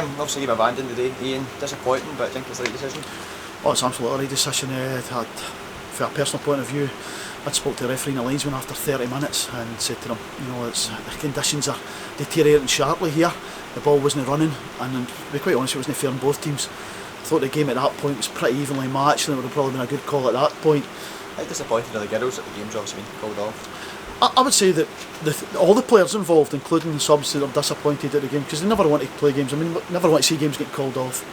Obviously you've abandoned today, Ian. Disappointing, but I think it's the right decision. Oh, it's absolutely the right decision. From a personal point of view, I spoke to the referee and the linesman after 30 minutes and said to them, the conditions are deteriorating sharply here. The ball wasn't running, and to be quite honest, it wasn't fair on both teams. I thought the game at that point was pretty evenly matched, and it would have probably been a good call at that point. How disappointed are the girls that the game's obviously been called off? I would say that all the players involved, including the subs, are disappointed at the game because they never want to play games. I mean, never want to see games get called off.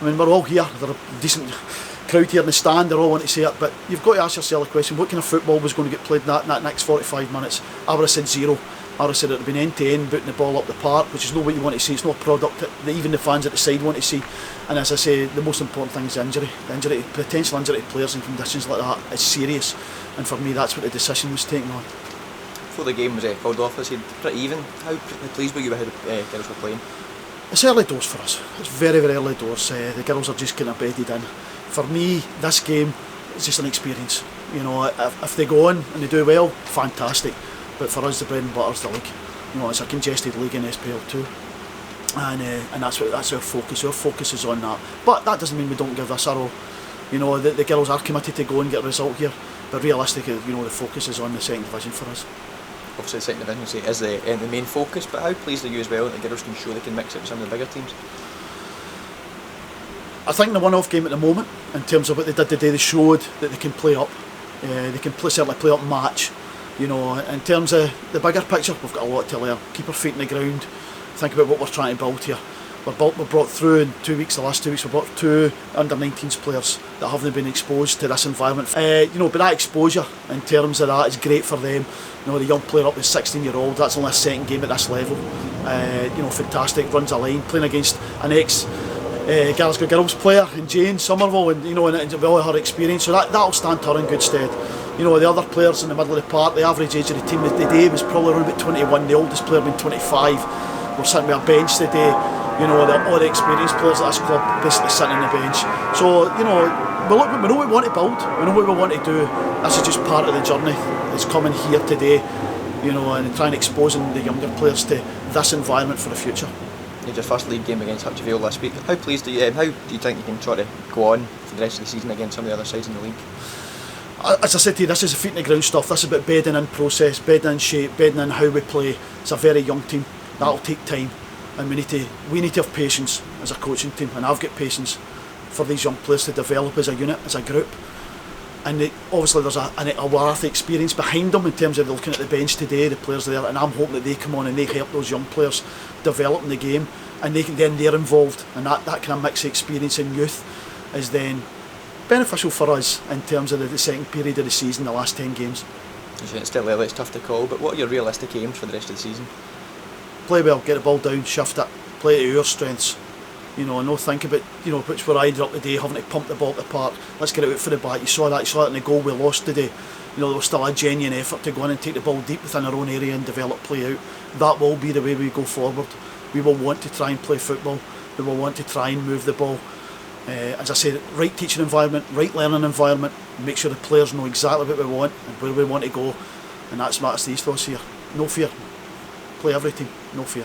I mean, we're all here. There's a decent crowd here in the stand. They all want to see it, but you've got to ask yourself the question: what kind of football was going to get played in that next 45 minutes? I would have said zero. I would have said it would have been end to end, booting the ball up the park, which is not what you want to see. It's not a product that even the fans at the side want to see. And as I say, the most important thing is the injury. Potential injury to players in conditions like that is serious. And for me, that's what the decision was taken on. Before the game was called off, I said pretty even. How pleased were you with how the girls were playing? It's early doors for us. It's very, very early doors. The girls are just kind of bedded in. For me, this game is just an experience. If they go on and they do well, fantastic. But for us, the bread and butter's the league. It's a congested league in SPL too, and that's our focus. Our focus is on that. But that doesn't mean we don't give this our all. The girls are committed to go and get a result here. But realistically, the focus is on the second division for us. Obviously, the second division is the main focus. But how pleased are you as well that the girls can show they can mix it with some of the bigger teams? I think the one-off game at the moment, in terms of what they did today, they showed that they can play up. They can certainly play up match. In terms of the bigger picture, we've got a lot to learn. Keep our feet in the ground. Think about what we're trying to build here. We've brought through in 2 weeks, the last 2 weeks, we've brought 2 under-19s players that haven't been exposed to this environment. But that exposure, in terms of that, is great for them. The young player up to 16-year-old, that's only a second game at this level. Fantastic, runs a line, playing against an ex-Glasgow Girls player in Jane Somerville, and with all her experience, so that'll stand her in good stead. The other players in the middle of the park, the average age of the team today was probably around about 21, the oldest player being 25. We're sitting with a bench today, all the experienced players at this club basically sitting on the bench. So, we know what we want to build, we know what we want to do. This is just part of the journey that's coming here today, and trying to exposing the younger players to this environment for the future. You had your first league game against Hutchville last week. How do you think you can try to go on for the rest of the season against some of the other sides in the league? As I said to you, this is the feet in the ground stuff. This is about bedding in process, bedding in shape, bedding in how we play. It's a very young team. That'll take time, and we need to have patience as a coaching team, and I've got patience for these young players to develop as a unit, as a group. And obviously there's a wealth of experience behind them in terms of looking at the bench today, the players there, and I'm hoping that they come on and they help those young players develop in the game, and they're involved, and that kind of mix of experience and youth is then beneficial for us in terms of the second period of the season, the last 10 games. It's still early, it's tough to call, but what are your realistic aims for the rest of the season? Play well, get the ball down, shift it, play to our strengths. No think about which we're either up today, having to pump the ball to the park. Let's get it out for the back. You saw that in the goal we lost today. There was still a genuine effort to go in and take the ball deep within our own area and develop play out. That will be the way we go forward. We will want to try and play football. We will want to try and move the ball. As I say, right teaching environment, right learning environment. Make sure the players know exactly what we want and where we want to go. And that's the ethos here. No fear. Play every team. No fear.